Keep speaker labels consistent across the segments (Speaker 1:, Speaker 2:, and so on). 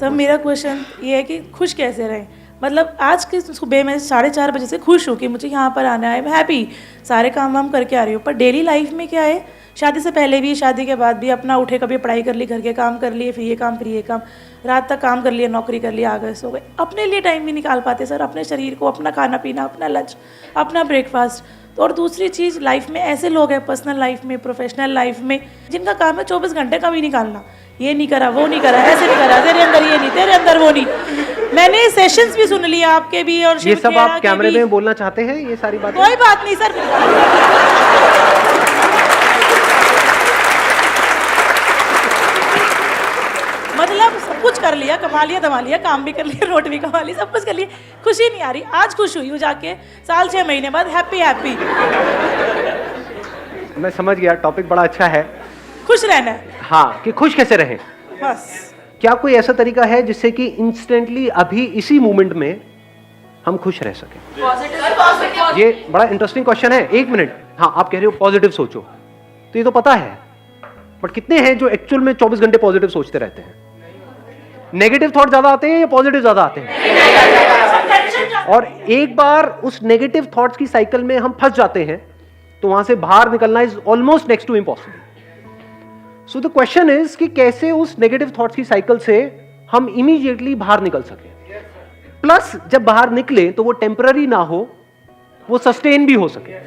Speaker 1: Sir मेरा question ये है कि खुश कैसे रहें। मतलब आज की सुबह मैं 4:30 बजे से खुश हूँ कि मुझे यहाँ पर आना है, मैं हैप्पी, सारे काम वाम करके आ रही हूँ। पर डेली लाइफ में क्या है, शादी से पहले भी शादी के बाद भी अपना उठे, कभी पढ़ाई कर ली, घर के काम कर लिए, फिर ये काम, रात तक काम कर लिया, नौकरी कर लिया, आ गए, सो गए। अपने लिए टाइम नहीं निकाल पाते सर, अपने शरीर को, अपना खाना पीना, अपना लंच, अपना ब्रेकफास्ट। तो और दूसरी चीज़, लाइफ में ऐसे लोग हैं, पर्सनल लाइफ में, प्रोफेशनल लाइफ में, जिनका काम है 24 घंटे का भी निकालना, ये नहीं करा, वो नहीं करा, ऐसे नहीं करा, तेरे अंदर ये नहीं, तेरे अंदर वो नहीं। मैंने सेशंस भी सुन लिया आपके भी, और
Speaker 2: ये सब आप कैमरे में बोलना चाहते हैं ये सारी बातें?
Speaker 1: कोई बात नहीं सर। मतलब सब कुछ कर लिया, कमा लिया, दमा लिया, काम भी कर लिया, रोटी भी कमा ली, सब कुछ कर लिया, खुशी नहीं आ रही। आज खुश हुई हूँ जाके, साल 6 महीने बाद हैप्पी।
Speaker 2: मैं समझ गया, टॉपिक बड़ा अच्छा है, खुश
Speaker 1: रहना है।
Speaker 2: हाँ, कि खुश कैसे रहें।
Speaker 1: बस
Speaker 2: क्या कोई ऐसा तरीका है जिससे कि इंस्टेंटली अभी इसी मोमेंट में हम खुश रह सकें? ये बड़ा इंटरेस्टिंग क्वेश्चन है। 1 मिनट, हाँ, आप कह रहे हो पॉजिटिव सोचो, तो ये तो पता है, बट कितने हैं जो एक्चुअल में 24 घंटे पॉजिटिव सोचते रहते हैं? नेगेटिव थॉट ज्यादा आते हैं या पॉजिटिव ज्यादा आते हैं? और एक बार उस नेगेटिव थॉट्स की साइकिल में हम फंस जाते हैं तो वहां से बाहर निकलना is almost next to impossible. So the question is कि कैसे उस नेगेटिव थॉट्स की साइकिल से हम इमीडिएटली बाहर निकल सके, प्लस जब बाहर निकले तो वो टेम्पररी ना हो, वो सस्टेन भी हो सके।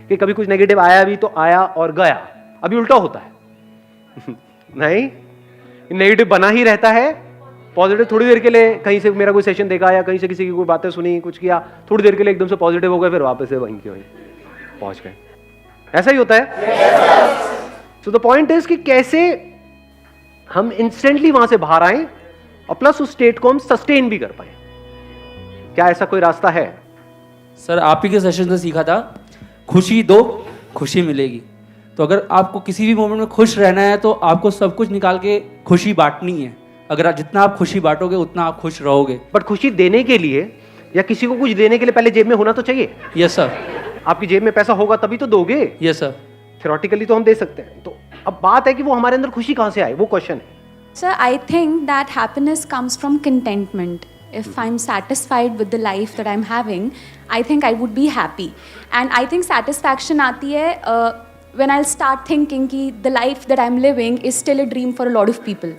Speaker 2: कि कभी कुछ नेगेटिव आया भी तो आया और गया, अभी उल्टा होता है नहीं, नेगेटिव बना ही रहता है, पॉजिटिव थोड़ी देर के लिए, कहीं से मेरा कोई सेशन देखा या कहीं से किसी की कोई बातें सुनी, कुछ किया, थोड़ी देर के लिए एकदम से पॉजिटिव हो गए, फिर वापस से वहीं के वहीं पहुंच गए। ऐसा ही होता है। सो द पॉइंट इज कि कैसे हम इंस्टेंटली वहां से बाहर आए और प्लस उस स्टेट को हम सस्टेन भी कर पाए। क्या ऐसा कोई रास्ता है?
Speaker 3: सर आप ही के सेशन से सीखा था, खुशी दो खुशी मिलेगी। तो अगर आपको किसी भी मोमेंट में खुश रहना है तो आपको सब कुछ निकाल के खुशी बांटनी है। अगर जितना आप खुशी बांटोगे उतना आप खुश रहोगे।
Speaker 2: बट खुशी देने के लिए या किसी को कुछ देने के लिए पहले जेब में होना तो चाहिए।
Speaker 3: Yes sir.
Speaker 2: आपकी जेब में पैसा होगा तभी तो दोगे।
Speaker 3: Yes sir.
Speaker 2: थ्योरेटिकली तो हम दे सकते हैं, तो अब बात है कि वो हमारे अंदर खुशी कहां से आए, वो क्वेश्चन है।
Speaker 4: Sir, I think that happiness comes from contentment. If I'm satisfied with the life that I'm having, I think I would be happy. And I think satisfaction आती है when I'll start thinking कि the life that I'm living is still a dream for a lot of people.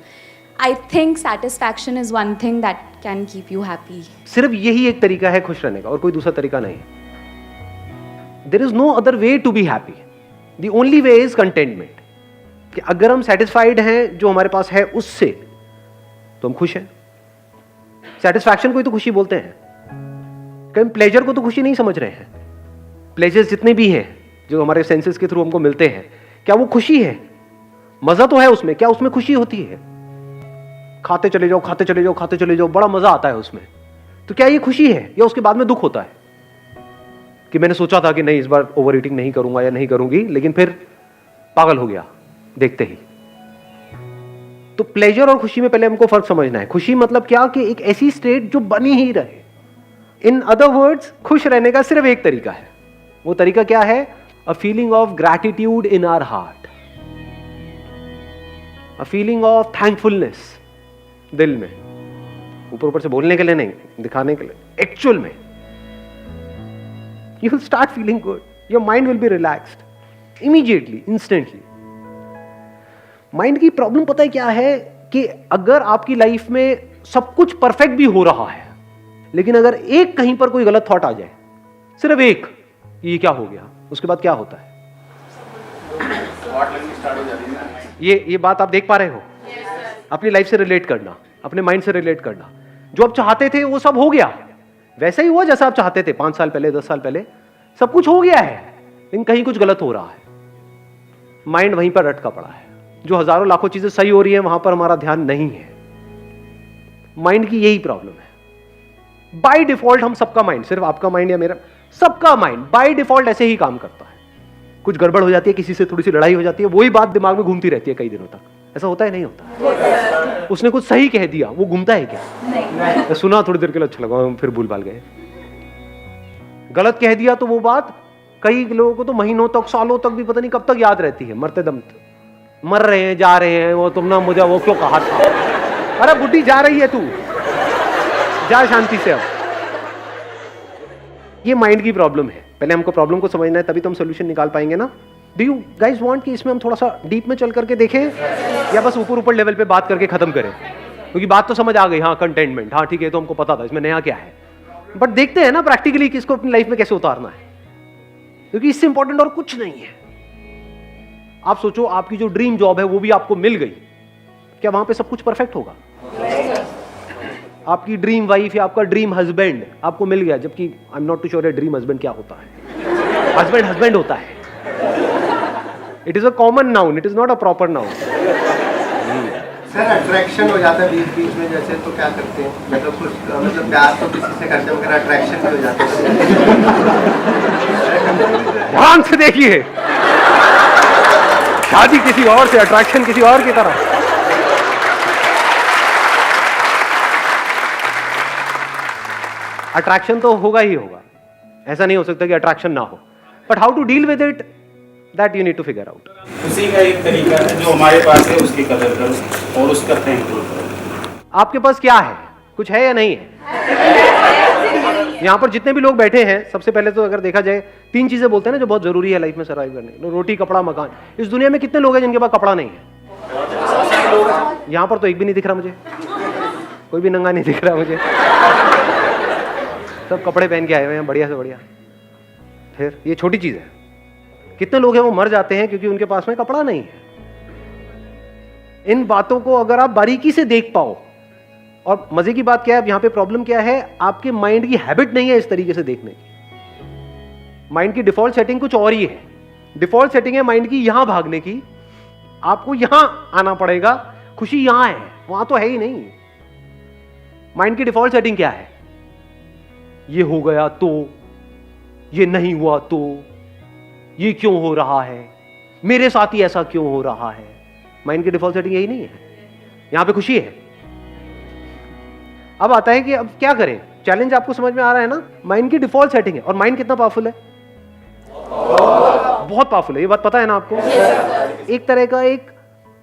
Speaker 4: I think satisfaction is one thing that can keep you happy.
Speaker 2: सिर्फ यही एक तरीका है खुश रहने का और कोई दूसरा तरीका नहीं। There is no other way to be happy. The only way is contentment. कि अगर हम सेटिस्फाइड हैं जो हमारे पास है उससे, तो हम खुश हैं। सेटिस्फैक्शन को ही तो खुशी बोलते हैं। कहीं प्लेजर को तो खुशी नहीं समझ रहे हैं। प्लेजर्स जितने भी हैं जो हमारे सेंसेस के थ्रू हमको मिलते हैं, क्या वो खुशी है? मजा तो है उसमें, क्या उसमें खुशी होती है? खाते चले जाओ, खाते चले जाओ, खाते चले जाओ, बड़ा मजा आता है उसमें। तो क्या ये खुशी है या उसके बाद में दुख होता है कि मैंने सोचा था कि नहीं इस बार ओवर ईटिंग नहीं करूंगा या नहीं करूंगी, लेकिन फिर पागल हो गया देखते ही। तो प्लेजर और खुशी में पहले हमको फर्क समझना है। खुशी मतलब क्या कि एक ऐसी स्टेट जो बनी ही रहे। इन अदर वर्ड्स, खुश रहने का सिर्फ एक तरीका है। वो तरीका क्या है? A feeling of gratitude in our heart, a feeling of thankfulness दिल में, ऊपर ऊपर से बोलने के लिए नहीं, दिखाने के लिए। एक्चुअल में you will start feeling good, your mind will be relaxed immediately, instantly. Mind की प्रॉब्लम पता है क्या है कि अगर आपकी लाइफ में सब कुछ परफेक्ट भी हो रहा है, लेकिन अगर एक कहीं पर कोई गलत थॉट आ जाए, सिर्फ एक, ये क्या हो गया, उसके बाद क्या होता है? ये बात आप देख पा रहे हो? अपनी लाइफ से रिलेट करना, अपने माइंड से रिलेट करना। जो आप चाहते थे वो सब हो गया, वैसा ही हुआ जैसा आप चाहते थे 5 साल पहले, 10 साल पहले, सब कुछ हो गया है, लेकिन कहीं कुछ गलत हो रहा है। माइंड वहीं पर अटका पड़ा है। जो हजारों लाखों चीजें सही हो रही हैं वहां पर हमारा ध्यान नहीं है। माइंड की यही प्रॉब्लम है। बाय डिफॉल्ट हम सबका माइंड, सिर्फ आपका माइंड या मेरा, सबका माइंड बाय डिफॉल्ट ऐसे ही काम करता है। कुछ गड़बड़ हो जाती है, किसी से थोड़ी सी लड़ाई हो जाती है, वही बात दिमाग में घूमती रहती है कई दिनों तक। ऐसा होता है नहीं होता? उसने कुछ सही कह दिया, वो घूमता है क्या? नहीं। सुना थोड़ी देर के लिए, अच्छा लगा, फिर भूल भाल गए। गलत कह दिया तो वो बात कई लोगों को तो महीनों तक, सालों तक भी पता नहीं कब तक याद रहती है, मरते दम तक। मर रहे हैं, जा रहे हैं, वो तुमने मुझे वो क्यों कहा था, अरे बुड्ढी जा रही है तू, जा शांति से। अब ये माइंड की प्रॉब्लम है, पहले हमको प्रॉब्लम को समझना है, तभी तो हम सोल्यूशन निकाल पाएंगे ना। डू यू गाइज वांट कि इसमें हम थोड़ा सा डीप में चल करके देखें, या बस ऊपर ऊपर लेवल पे बात करके खत्म करें? क्योंकि बात तो समझ आ गई, हाँ कंटेनमेंट, हाँ ठीक है, तो हमको पता था इसमें नया क्या है, बट देखते हैं ना प्रैक्टिकली कि इसको अपनी लाइफ में कैसे उतारना है, क्योंकि इससे इंपॉर्टेंट और कुछ नहीं है। आप सोचो, आपकी जो ड्रीम जॉब है वो भी आपको मिल गई, क्या वहां पे सब कुछ परफेक्ट होगा? आपकी ड्रीम वाइफ या आपका ड्रीम हस्बैंड आपको मिल गया, जबकि I am not too sure dream husband क्या होता है। हस्बैंड हस्बैंड होता है, it is a common noun, it is not a proper noun.
Speaker 5: Sir attraction हो जाता है बीच बीच में, जैसे तो क्या करते हैं? मतलब कुछ मतलब प्यार तो किसी से करते हैं मगर अट्रैक्शन भी हो जाता है।
Speaker 2: ध्यान से देखिए, शादी किसी और से, अट्रैक्शन किसी और की तरह। अट्रैक्शन तो होगा ही होगा, ऐसा नहीं हो सकता कि अट्रैक्शन ना हो, but how to deal with it, that you need to figure out.
Speaker 6: उसी का एक तरीका है, जो हमारे पास है उसकी कदर करो और उसका थैंक यू करो।
Speaker 2: आपके पास क्या है, कुछ है या नहीं है? यहाँ पर जितने भी लोग बैठे हैं, सबसे पहले तो अगर देखा जाए 3 चीजें बोलते हैं ना जो बहुत जरूरी है लाइफ में सर्वाइव करने, रोटी कपड़ा मकान। इस दुनिया में कितने लोग हैं जिनके पास कपड़ा नहीं है? यहाँ पर तो एक भी नहीं दिख रहा मुझे, कोई भी नंगा नहीं दिख रहा मुझे, सब कपड़े पहन के आए हुए हैं बढ़िया से बढ़िया। फिर ये छोटी चीज है, कितने लोग हैं वो मर जाते हैं क्योंकि उनके पास में कपड़ा नहीं है। इन बातों को अगर आप बारीकी से देख पाओ, और मजे की बात क्या है, अब यहां पे प्रॉब्लम क्या है, आपके माइंड की हैबिट नहीं है इस तरीके से देखने की। माइंड की डिफॉल्ट सेटिंग कुछ और ही है। डिफॉल्ट सेटिंग है माइंड की यहां भागने की, आपको यहां आना पड़ेगा, खुशी यहां है, वहां तो है ही नहीं। माइंड की डिफॉल्ट सेटिंग क्या है? ये हो गया तो, ये नहीं हुआ तो, ये क्यों हो रहा है, मेरे साथ ही ऐसा क्यों हो रहा है। माइंड की डिफॉल्ट सेटिंग यही नहीं है, यहां पे खुशी है। अब आता है कि अब क्या करें, चैलेंज आपको समझ में आ रहा है ना। माइंड की डिफॉल्ट सेटिंग है, और माइंड कितना पावरफुल है? बहुत पावरफुल है, ये बात पता है ना आपको। एक तरह का एक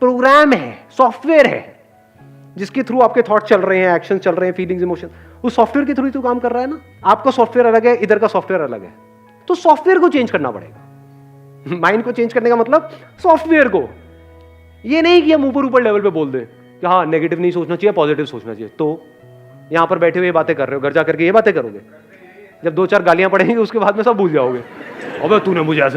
Speaker 2: प्रोग्राम है, सॉफ्टवेयर है, जिसके थ्रू आपके थॉट चल रहे हैं, एक्शन चल रहे हैं, फीलिंग्स इमोशन, उस सॉफ्टवेयर के थ्रू ही तो काम कर रहा है ना। आपका सॉफ्टवेयर अलग है, इधर का सॉफ्टवेयर अलग है, तो सॉफ्टवेयर को चेंज करना पड़ेगा। माइंड को चेंज करने का मतलब सॉफ्टवेयर को, ये नहीं कि हम ऊपर ऊपर लेवल पे बोल दें कि हाँ नेगेटिव नहीं सोचना चाहिए, पॉजिटिव सोचना चाहिए। तो यहां पर बैठे हुए बातें कर रहे हो, घर जाकर के ये बातें करोगे, जब 2-4 गालियां पड़ेंगी उसके बाद में सब भूल जाओगे। अबे तूने मुझे ऐसे